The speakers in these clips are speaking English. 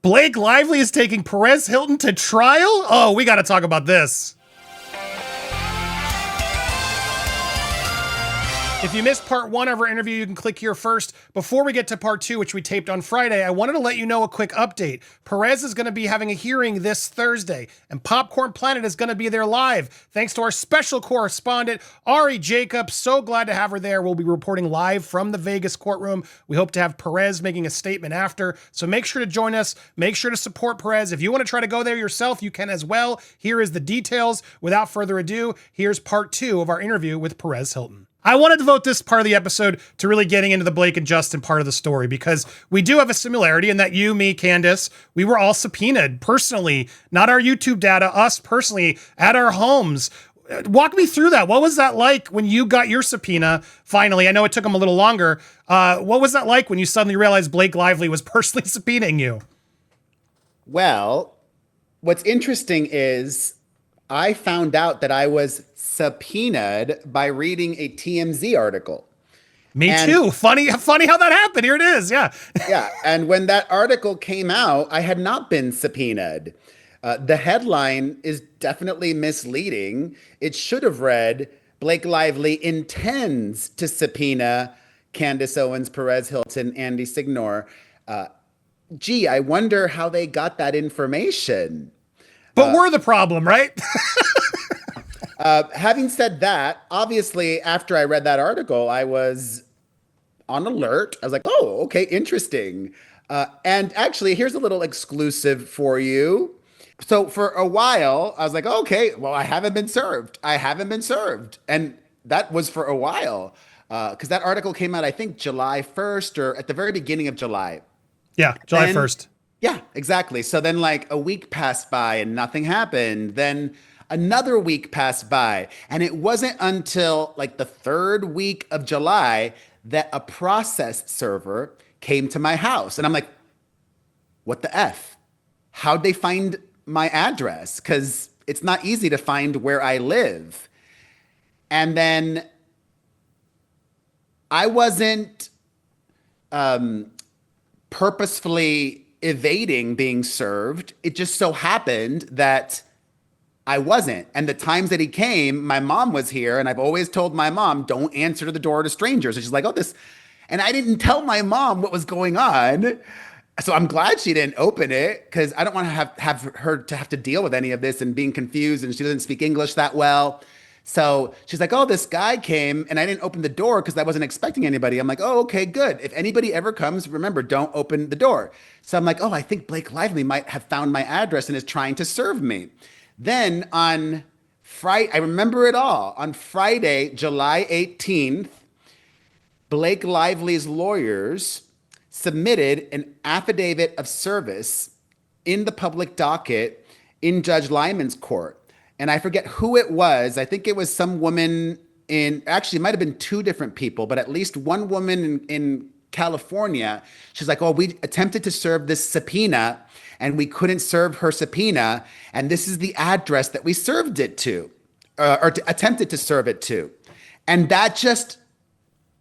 Blake Lively is taking Perez Hilton to trial? Oh, we got to talk about this. If you missed part 1 of our interview, you can click here first. Before we get to part 2, which we taped on Friday, I wanted to let you know a quick update. Perez is going to be having a hearing this Thursday, and Popcorn Planet is going to be there live. Thanks to our special correspondent, Ari Jacobs. So glad to have her there. We'll be reporting live from the Vegas courtroom. We hope to have Perez making a statement after. So make sure to join us. Make sure to support Perez. If you want to try to go there yourself, you can as well. Here is the details. Without further ado, here's part 2 of our interview with Perez Hilton. I wanted to devote this part of the episode to really getting into the Blake and Justin part of the story, because we do have a similarity in that you, me, Candace, we were all subpoenaed personally, not our YouTube data, us personally at our homes. Walk me through that. What was that like when you got your subpoena finally? I know it took them a little longer. What was that like when you suddenly realized Blake Lively was personally subpoenaing you? Well, what's interesting is I found out that I was subpoenaed by reading a TMZ article. Me too. Funny how that happened. Here it is. Yeah. Yeah. And when that article came out, I had not been subpoenaed. The headline is definitely misleading. It should have read, Blake Lively intends to subpoena Candace Owens, Perez Hilton, Andy Signore. Gee, I wonder how they got that information. But we're the problem, right? Having said that, obviously, after I read that article, I was on alert. I was like, oh, okay, interesting. And actually, here's a little exclusive for you. So for a while, I was like, okay, well, I haven't been served. And that was for a while, because that article came out, I think, July 1st or at the very beginning of July. Yeah, July 1st. Yeah, exactly. So then like a week passed by and nothing happened. Then another week passed by. And it wasn't until like the 3rd week of July that a process server came to my house. And I'm like, what the F? How'd they find my address? Because it's not easy to find where I live. And then I wasn't purposefully evading being served. It just so happened that I wasn't. And the times that he came, my mom was here, and I've always told my mom, don't answer the door to strangers. And she's like, oh, this. And I didn't tell my mom what was going on. So I'm glad she didn't open it, because I don't want to have her to have to deal with any of this and being confused, and she doesn't speak English that well. So she's like, oh, this guy came, and I didn't open the door because I wasn't expecting anybody. I'm like, oh, okay, good. If anybody ever comes, remember, don't open the door. So I'm like, oh, I think Blake Lively might have found my address and is trying to serve me. Then on Friday, I remember it all. On Friday, July 18th, Blake Lively's lawyers submitted an affidavit of service in the public docket in Judge Lyman's court. And I forget who it was. I think it was some woman actually, it might have been 2 different people, but at least one woman in California. She's like, oh, we attempted to serve this subpoena and we couldn't serve her subpoena. And this is the address that we served it to, attempted to serve it to. And that just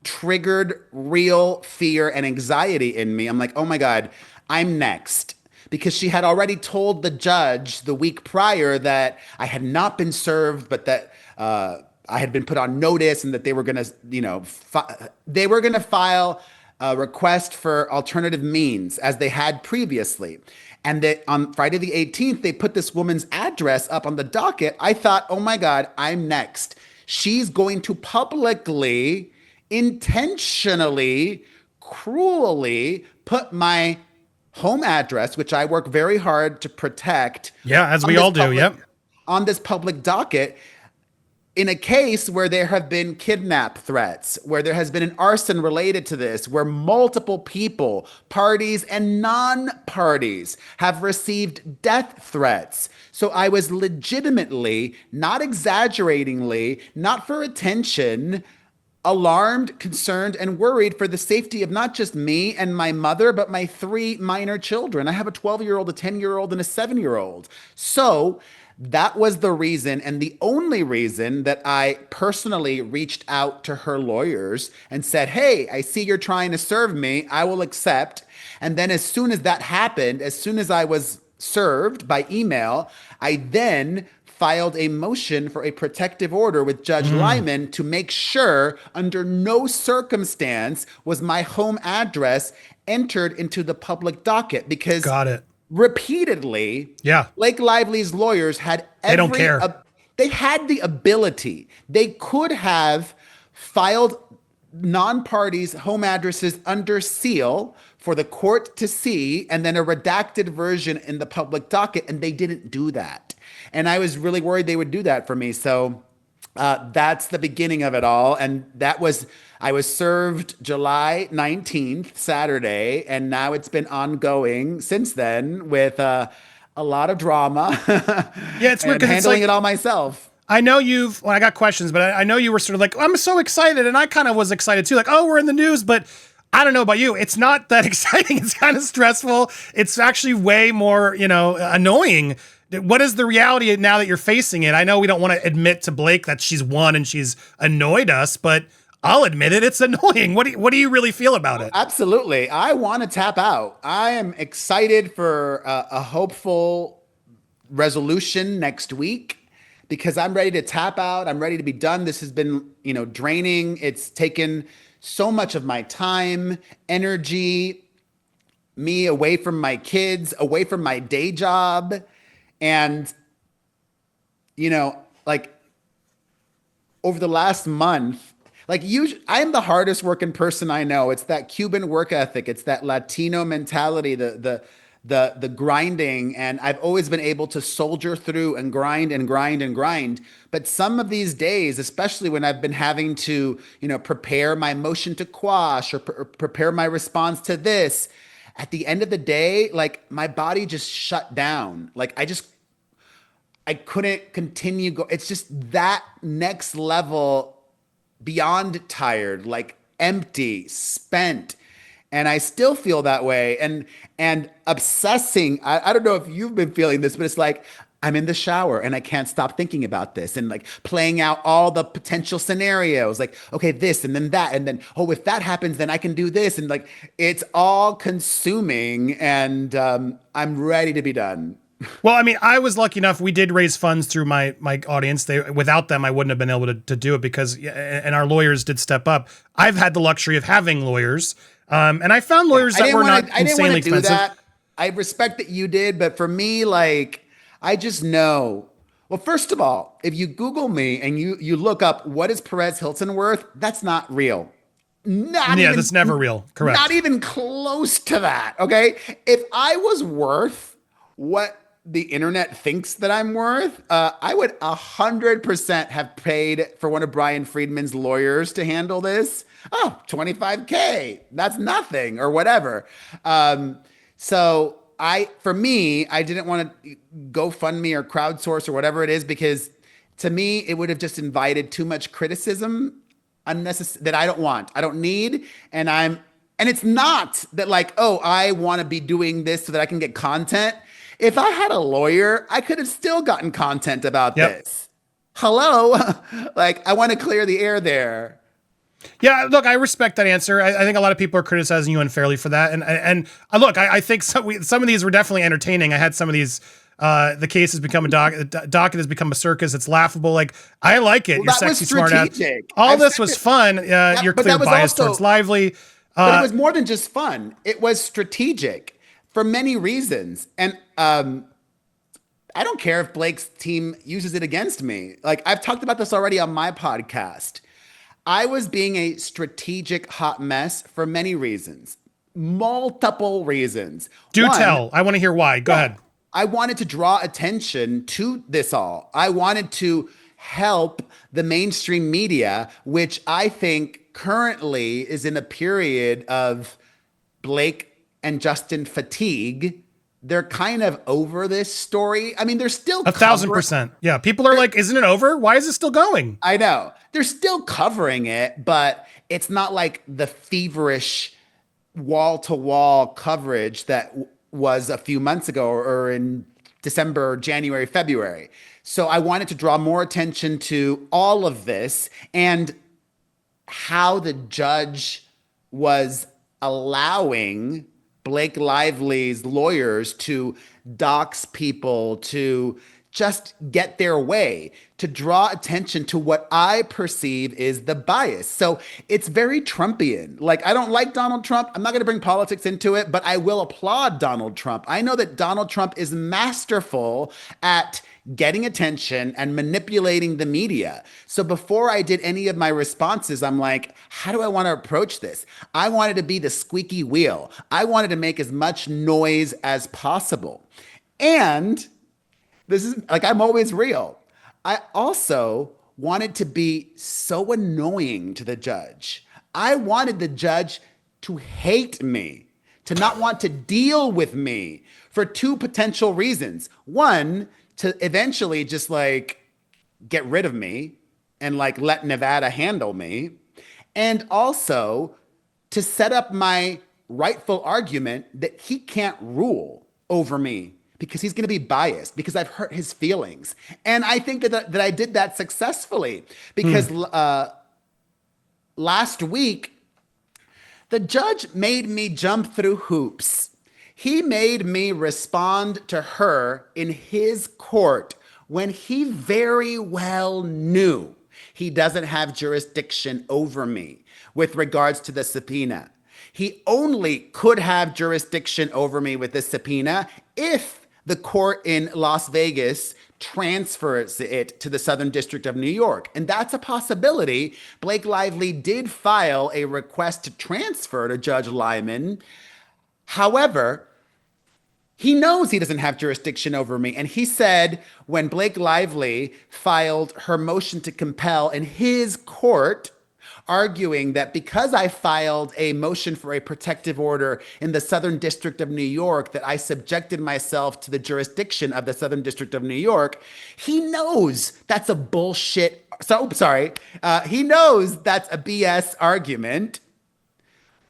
triggered real fear and anxiety in me. I'm like, oh my God, I'm next. Because she had already told the judge the week prior that I had not been served, but that I had been put on notice, and that they were going to, file a request for alternative means as they had previously. And that on Friday the 18th, they put this woman's address up on the docket. I thought, oh my God, I'm next. She's going to publicly, intentionally, cruelly put my home address, which I work very hard to protect. Yeah, as we all do. Yep. On this public docket, in a case where there have been kidnap threats, where there has been an arson related to this, where multiple people, parties and non-parties, have received death threats. So I was legitimately, not exaggeratingly, not for attention, alarmed, concerned, and worried for the safety of not just me and my mother, but my three minor children. I have a 12-year-old, a 10-year-old, and a 7-year-old. So that was the reason, and the only reason, that I personally reached out to her lawyers and said, hey, I see you're trying to serve me. I will accept. And then as soon as that happened, as soon as I was served by email, I then filed a motion for a protective order with Judge Lyman to make sure under no circumstance was my home address entered into the public docket, because Got it. repeatedly, Yeah. Blake Lively's lawyers had They don't care. They had the ability. They could have filed non-parties' home addresses under seal for the court to see, and then a redacted version in the public docket, and they didn't do that. And I was really worried they would do that for me. So that's the beginning of it all. And I was served July 19th, Saturday, and now it's been ongoing since then with a lot of drama. Yeah, it's weird and 'cause it's handling like- it all myself. I know I got questions, but I know you were sort of like, I'm so excited. And I kind of was excited too. Like, oh, we're in the news, but I don't know about you. It's not that exciting. It's kind of stressful. It's actually way more, annoying. What is the reality now that you're facing it? I know we don't want to admit to Blake that she's won and she's annoyed us, but I'll admit it. It's annoying. What do you really feel about it? Absolutely. I want to tap out. I am excited for a hopeful resolution next week, because I'm ready to tap out. I'm ready to be done. This has been, draining. It's taken so much of my time, energy, me away from my kids, away from my day job. And, over the last month, I am the hardest working person I know. It's that Cuban work ethic. It's that Latino mentality, the grinding. And I've always been able to soldier through and grind and grind and grind. But some of these days, especially when I've been having to, prepare my motion to quash or prepare my response to this, at the end of the day, my body just shut down. I couldn't continue. It's just that next level, beyond tired, empty, spent. And I still feel that way. And obsessing, I don't know if you've been feeling this, but it's like I'm in the shower and I can't stop thinking about this, and playing out all the potential scenarios, okay, this and then that, and then, oh, if that happens, then I can do this. And it's all consuming, and I'm ready to be done. Well, I mean, I was lucky enough. We did raise funds through my audience. Without them, I wouldn't have been able to do it, because, and our lawyers did step up. I've had the luxury of having lawyers, and I found lawyers that were not insanely expensive. That. I respect that you did, but for me, I just know. Well, first of all, if you Google me and you look up what is Perez Hilton worth, that's not real. That's never real. Correct. Not even close to that. Okay. If I was worth what the internet thinks that I'm worth, I would 100% have paid for one of Brian Friedman's lawyers to handle this. Oh, $25K. That's nothing, or whatever. So for me, I didn't want to GoFundMe or crowdsource or whatever it is, because to me, it would have just invited too much criticism that I don't want, I don't need. And it's not that I want to be doing this so that I can get content. If I had a lawyer, I could have still gotten content about this. Hello? I want to clear the air there. Yeah, look, I respect that answer. I think a lot of people are criticizing you unfairly for that. And look, I think some of these were definitely entertaining. I had some of these, the case has become the docket has become a circus. It's laughable. I like it. Well, You're sexy, smart ass. All this was fun. You're clear bias towards Lively. But it was more than just fun. It was strategic for many reasons. And I don't care if Blake's team uses it against me. I've talked about this already on my podcast. I was being a strategic hot mess for many reasons, multiple reasons. Do tell. I want to hear why. Go ahead. I wanted to draw attention to this all. I wanted to help the mainstream media, which I think currently is in a period of Blake and Justin fatigue, they're kind of over this story. I mean, they're still 1,000%. Yeah. People are like, isn't it over? Why is it still going? I know. They're still covering it, but it's not like the feverish wall-to-wall coverage that was a few months ago or in December, January, February. So I wanted to draw more attention to all of this and how the judge was allowing Blake Lively's lawyers to dox people, to just get their way, to draw attention to what I perceive is the bias. So it's very Trumpian. Like, I don't like Donald Trump. I'm not going to bring politics into it, but I will applaud Donald Trump. I know that Donald Trump is masterful at getting attention and manipulating the media. So before I did any of my responses, I'm like, how do I want to approach this? I wanted to be the squeaky wheel. I wanted to make as much noise as possible. And this is like, I'm always real. I also wanted to be so annoying to the judge. I wanted the judge to hate me, to not want to deal with me for two potential reasons. One, to eventually just like get rid of me and like let Nevada handle me. And also to set up my rightful argument that he can't rule over me because he's going to be biased, because I've hurt his feelings. And I think that I did that successfully because last week, the judge made me jump through hoops. He made me respond to her in his court when he very well knew he doesn't have jurisdiction over me with regards to the subpoena. He only could have jurisdiction over me with the subpoena if the court in Las Vegas transfers it to the Southern District of New York. And that's a possibility. Blake Lively did file a request to transfer to Judge Lyman. However, he knows he doesn't have jurisdiction over me. And he said when Blake Lively filed her motion to compel in his court, arguing that because I filed a motion for a protective order in the Southern District of New York, that I subjected myself to the jurisdiction of the Southern District of New York, he knows that's a bullshit. He knows that's a BS argument.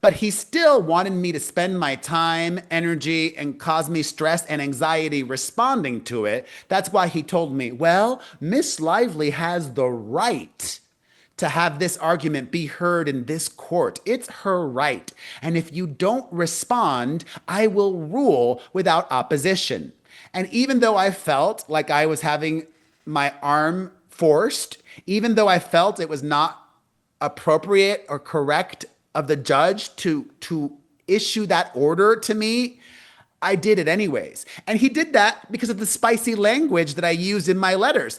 But he still wanted me to spend my time, energy, and cause me stress and anxiety responding to it. That's why he told me, well, Miss Lively has the right to have this argument be heard in this court. It's her right. And if you don't respond, I will rule without opposition. And even though I felt like I was having my arm forced, even though I felt it was not appropriate or correct of the judge to issue that order to me, I did it anyways. And he did that because of the spicy language that I use in my letters.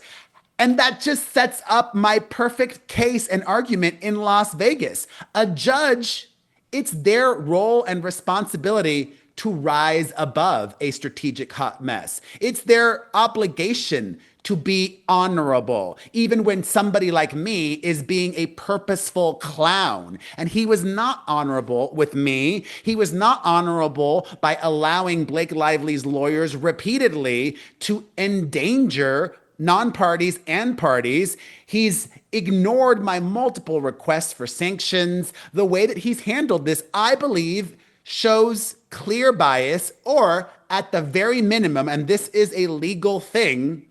And that just sets up my perfect case and argument in Las Vegas. A judge, it's their role and responsibility to rise above a strategic hot mess. It's their obligation to be honorable, even when somebody like me is being a purposeful clown. And he was not honorable with me. He was not honorable by allowing Blake Lively's lawyers repeatedly to endanger non-parties and parties. He's ignored my multiple requests for sanctions. The way that he's handled this, I believe, shows clear bias, or at the very minimum, and this is a legal thing,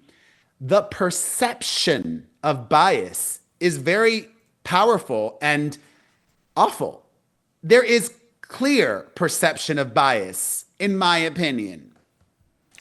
the perception of bias is very powerful and awful. There is clear perception of bias, in my opinion.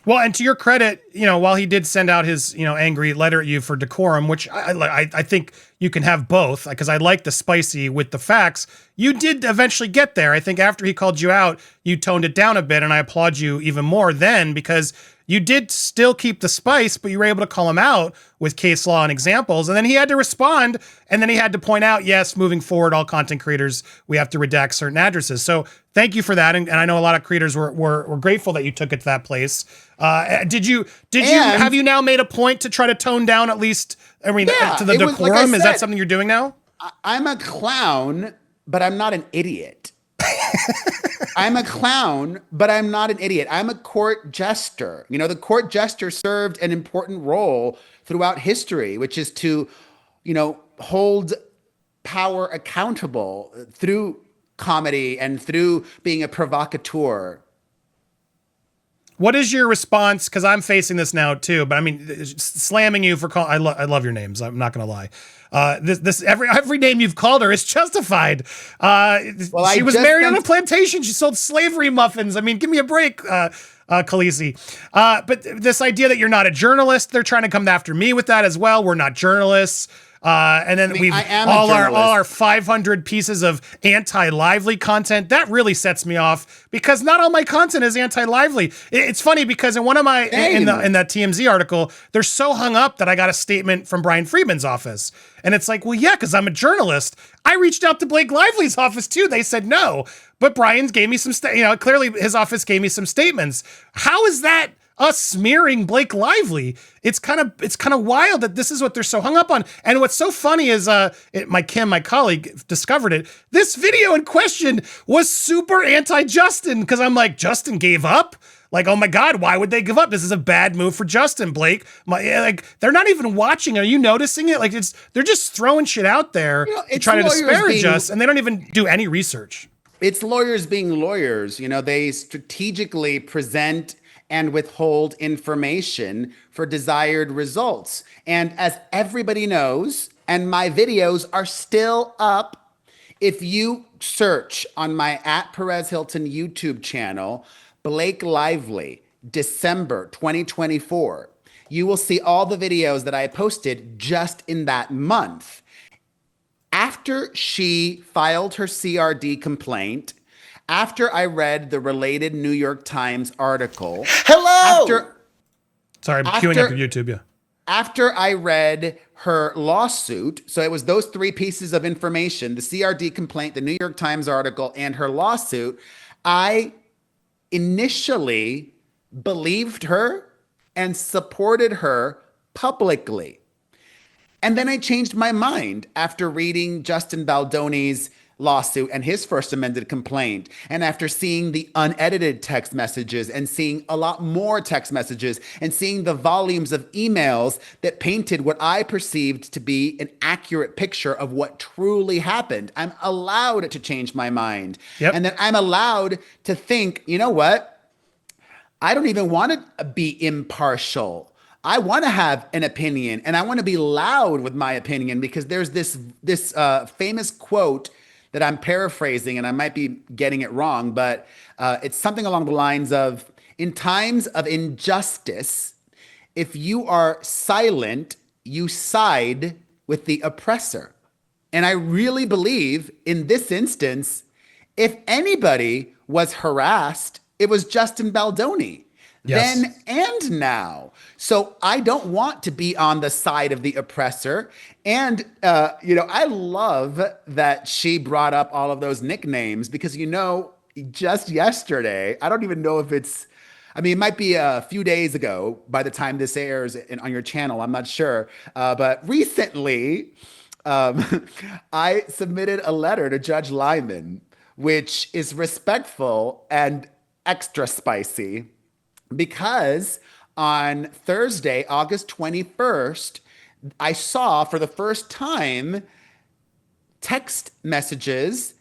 Well, and to your credit, while he did send out his, angry letter at you for decorum, which I think you can have both, because I like the spicy with the facts, you did eventually get there. I think after he called you out, you toned it down a bit, and I applaud you even more then, because you did still keep the spice, but you were able to call him out with case law and examples. And then he had to respond. And then he had to point out, yes, moving forward, all content creators, we have to redact certain addresses. So thank you for that. And I know a lot of creators were grateful that you took it to that place. Have you now made a point to try to tone down at least, to the decorum? Like, is that something you're doing now? I'm a clown, but I'm not an idiot. I'm a clown, but I'm not an idiot. I'm a court jester. You know, the court jester served an important role throughout history, which is to, hold power accountable through comedy and through being a provocateur. What is your response? Because I'm facing this now too, but I mean, slamming you for call. I love your names. I'm not gonna lie. Every name you've called her is justified. She was married on a plantation. She sold slavery muffins. I mean, give me a break, Khaleesi. But this idea that you're not a journalist, they're trying to come after me with that as well. We're not journalists. And then all our 500 pieces of anti-Lively content that really sets me off because not all my content is anti-Lively. It's funny because in one of my in that TMZ article, they're so hung up that I got a statement from Brian Friedman's office, and it's like, well, yeah, because I'm a journalist. I reached out to Blake Lively's office too. They said no, but Brian's gave me some clearly his office gave me some statements. How is that us smearing Blake Lively? It's kind of wild that this is what they're so hung up on. And what's so funny is my colleague, discovered it. This video in question was super anti-Justin because I'm like, Justin gave up? Like, oh my God, why would they give up? This is a bad move for Justin, Blake. They're not even watching. Are you noticing it? Like, they're just throwing shit out there to try to disparage us, and they don't even do any research. It's lawyers being lawyers. They strategically present and withhold information for desired results. And as everybody knows, and my videos are still up, if you search on my @Perez Hilton YouTube channel, Blake Lively, December 2024, you will see all the videos that I posted just in that month. After she filed her CRD complaint, after I read the related New York Times article. Hello! Sorry, I'm queuing up your YouTube, yeah. After I read her lawsuit, so it was those three pieces of information, the CRD complaint, the New York Times article, and her lawsuit, I initially believed her and supported her publicly. And then I changed my mind after reading Justin Baldoni's lawsuit and his first amended complaint, and after seeing the unedited text messages and seeing a lot more text messages and seeing the volumes of emails that painted what I perceived to be an accurate picture of what truly happened, I'm allowed to change my mind. Yep. And then I'm allowed to think, you know what? I don't even want to be impartial. I want to have an opinion, and I want to be loud with my opinion, because there's this famous quote that I'm paraphrasing, and I might be getting it wrong, but it's something along the lines of, in times of injustice, if you are silent, you side with the oppressor. And I really believe in this instance, if anybody was harassed, it was Justin Baldoni. Yes. Then and now. So I don't want to be on the side of the oppressor. And, I love that she brought up all of those nicknames because, just yesterday, I don't even know if it might be a few days ago by the time this airs on your channel. I'm not sure. But recently, I submitted a letter to Judge Lyman, which is respectful and extra spicy. Because on Thursday, August 21st, I saw for the first time text messages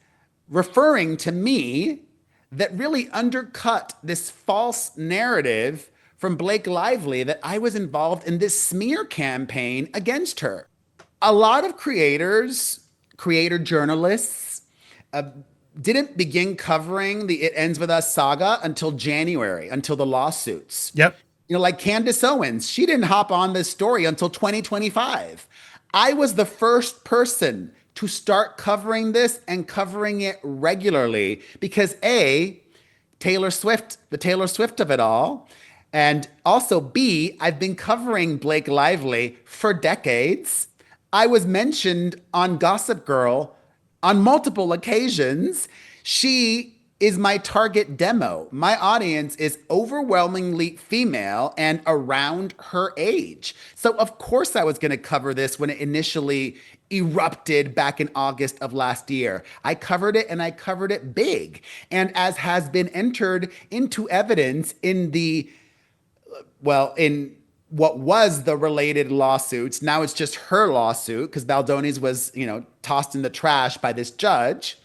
referring to me that really undercut this false narrative from Blake Lively that I was involved in this smear campaign against her. A lot of creator journalists, didn't begin covering the It Ends With Us saga until January, until the lawsuits. Yep. Like Candace Owens, she didn't hop on this story until 2025. I was the first person to start covering this and covering it regularly because Taylor Swift, the Taylor Swift of it all, and also B, I've been covering Blake Lively for decades. I was mentioned on Gossip Girl on multiple occasions. She is my target demo. My audience is overwhelmingly female and around her age. So of course I was going to cover this when it initially erupted back in August of last year. I covered it, and I covered it big. And as has been entered into evidence in in what was the related lawsuits, now it's just her lawsuit because Baldoni's was, tossed in the trash by this judge.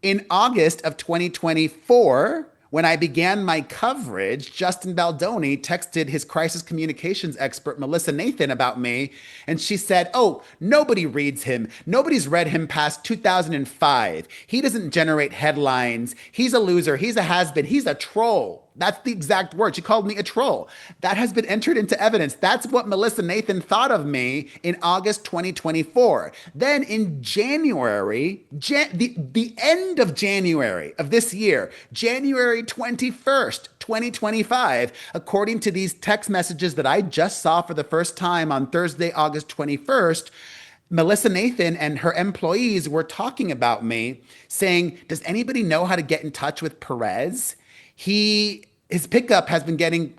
In August of 2024, when I began my coverage, Justin Baldoni texted his crisis communications expert, Melissa Nathan, about me. And she said, oh, nobody reads him. Nobody's read him past 2005. He doesn't generate headlines. He's a loser. He's a has-been. He's a troll. That's the exact word. She called me a troll. That has been entered into evidence. That's what Melissa Nathan thought of me in August 2024. Then in January, the end of January of this year, January 21st, 2025, according to these text messages that I just saw for the first time on Thursday, August 21st, Melissa Nathan and her employees were talking about me, saying, does anybody know how to get in touch with Perez? His pickup has been getting,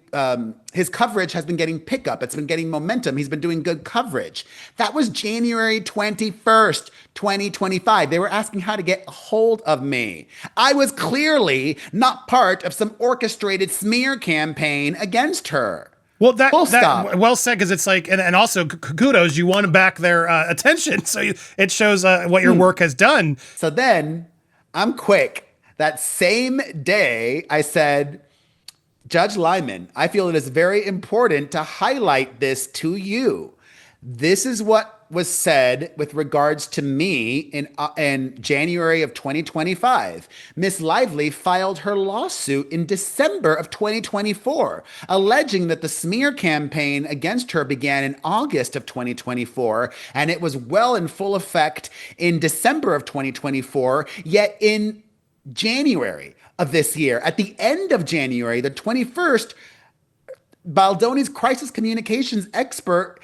his coverage has been getting pickup. It's been getting momentum. He's been doing good coverage. That was January 21st, 2025. They were asking how to get a hold of me. I was clearly not part of some orchestrated smear campaign against her. Well, that well said, because it's like, and also kudos, you won back their attention. So it shows what your work has done. So then I'm quick. That same day, I said, Judge Lyman, I feel it is very important to highlight this to you. This is what was said with regards to me in January of 2025. Miss Lively filed her lawsuit in December of 2024, alleging that the smear campaign against her began in August of 2024, and it was well in full effect in December of 2024, yet in January of this year, at the end of January, the 21st, Baldoni's crisis communications expert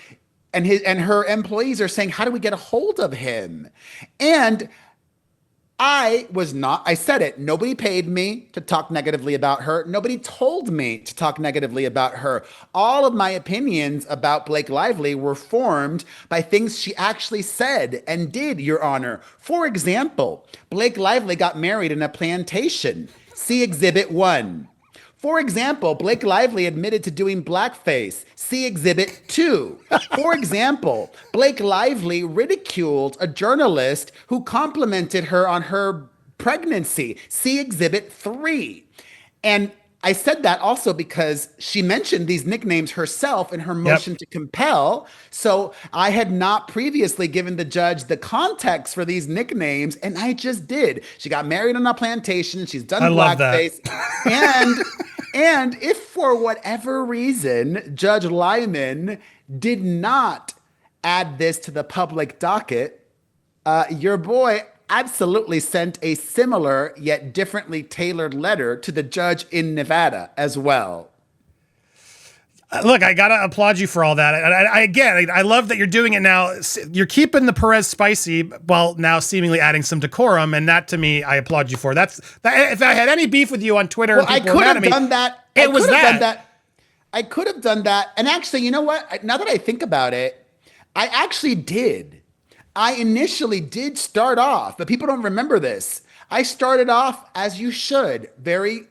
and her employees are saying, how do we get a hold of him? And I said it. Nobody paid me to talk negatively about her. Nobody told me to talk negatively about her. All of my opinions about Blake Lively were formed by things she actually said and did, Your Honor. For example, Blake Lively got married in a plantation. See Exhibit 1. For example, Blake Lively admitted to doing blackface. See Exhibit 2. For example, Blake Lively ridiculed a journalist who complimented her on her pregnancy. See Exhibit 3. And I said that also because she mentioned these nicknames herself in her motion to compel. So I had not previously given the judge the context for these nicknames, and I just did. She got married on a plantation. She's done blackface. And if for whatever reason Judge Lyman did not add this to the public docket, your boy absolutely sent a similar yet differently tailored letter to the judge in Nevada as well. Look, I gotta applaud you for all that. I love that you're doing it now. You're keeping the Perez spicy while now seemingly adding some decorum, and that to me, I applaud you for. That. If I had any beef with you on Twitter, well, I could have done that. I could have done that. And actually, you know what? Now that I think about it, I actually did. I initially did start off, but people don't remember this. I started off, as you should, very,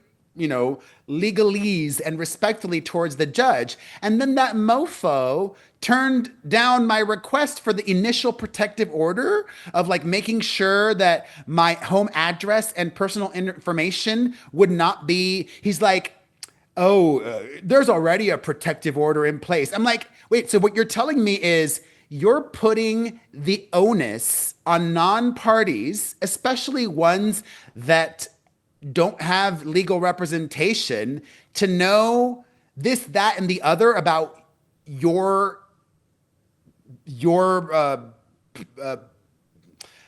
legalese and respectfully towards the judge. And then that mofo turned down my request for the initial protective order of making sure that my home address and personal information would not be, he's like, there's already a protective order in place. I'm like, wait, so what you're telling me is you're putting the onus on non-parties, especially ones that don't have legal representation, to know this, that, and the other about your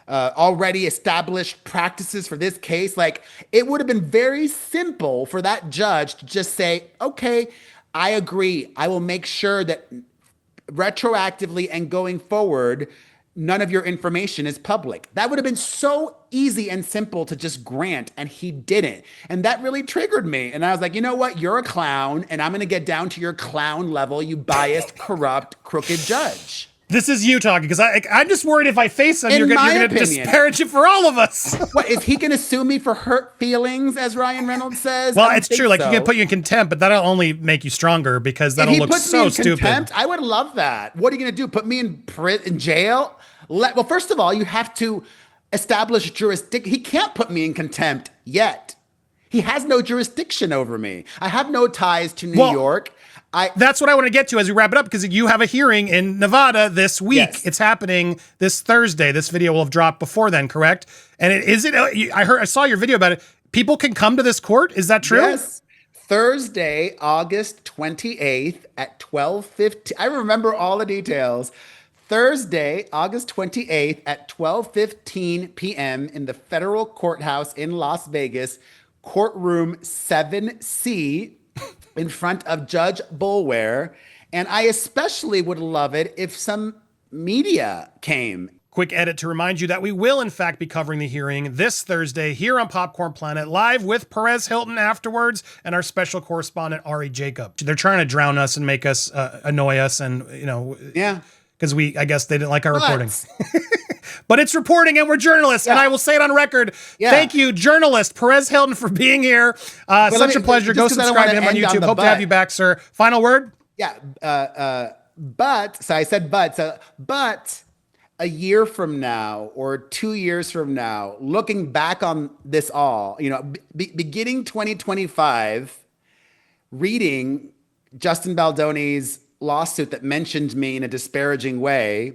already established practices for this case. It would have been very simple for that judge to just say, okay, I agree. I will make sure that retroactively and going forward, none of your information is public. That would have been so easy and simple to just grant, and he didn't. And that really triggered me. And I was like, you know what? You're a clown, and I'm going to get down to your clown level, you biased, corrupt, crooked judge. This is you talking, because I'm just worried if I face him, In you're my going to opinion. disparage it for all of us. What, is he going to sue me for hurt feelings, as Ryan Reynolds says? Well, I don't it's think true. Like, so. he can put you in contempt, but that'll only make you stronger, because that'll If he look puts me so in stupid. contempt, I would love that. What are you going to do? Put me in jail? Well, first of all, you have to establish jurisdiction. He can't put me in contempt yet. He has no jurisdiction over me. I have no ties to New York. That's what I want to get to as we wrap it up, because you have a hearing in Nevada this week. Yes. It's happening this Thursday. This video will have dropped before then, correct? And I saw your video about it. People can come to this court. Is that true? Yes. Thursday, August 28th at 12:15. I remember all the details. Thursday, August 28th at 12:15 p.m. in the federal courthouse in Las Vegas, courtroom 7C, in front of Judge Boulware. And I especially would love it if some media came. Quick edit to remind you that we will, in fact, be covering the hearing this Thursday here on Popcorn Planet, live with Perez Hilton afterwards and our special correspondent, Ari Jacob. They're trying to drown us and make us annoy us, and, Yeah. because I guess they didn't like our reporting. But it's reporting, and we're journalists, and I will say it on record. Yeah. Thank you, journalist Perez Hilton, for being here. Such a pleasure. Go subscribe to him on YouTube. Hope to have you back, sir. Final word? Yeah. So I said but a year from now or 2 years from now, looking back on this all, beginning 2025, reading Justin Baldoni's lawsuit that mentioned me in a disparaging way,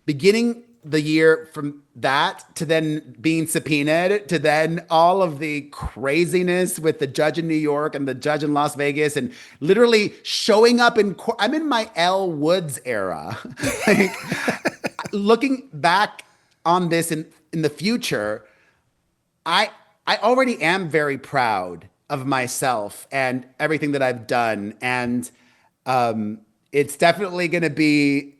beginning the year from that to then being subpoenaed, to then all of the craziness with the judge in New York and the judge in Las Vegas, and literally showing up in court. I'm in my Elle Woods era. Like, looking back on this in the future, I already am very proud of myself and everything that I've done. And it's definitely going to be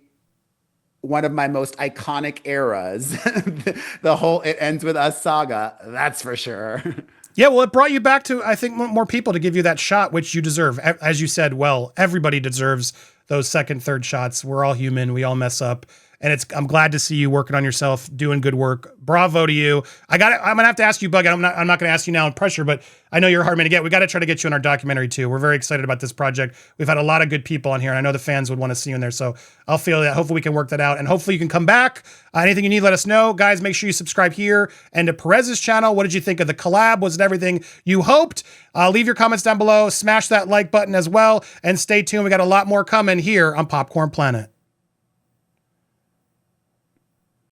one of my most iconic eras. It ends with us saga. That's for sure. Yeah, well, it brought you back to, I think, more people to give you that shot, which you deserve. As you said, well, everybody deserves those second, third shots. We're all human. We all mess up. And I'm glad to see you working on yourself, doing good work. Bravo to you. I'm gonna have to ask you, Bug. I'm not gonna ask you now in pressure, but I know you're a hard man to get. We got to try to get you in our documentary too. We're very excited about this project. We've had a lot of good people on here, and I know the fans would want to see you in there. So I'll feel that. Hopefully we can work that out, and hopefully you can come back. Anything you need, let us know, guys. Make sure you subscribe here and to Perez's channel. What did you think of the collab? Was it everything you hoped? Leave your comments down below. Smash that like button as well, and stay tuned. We got a lot more coming here on Popcorn Planet.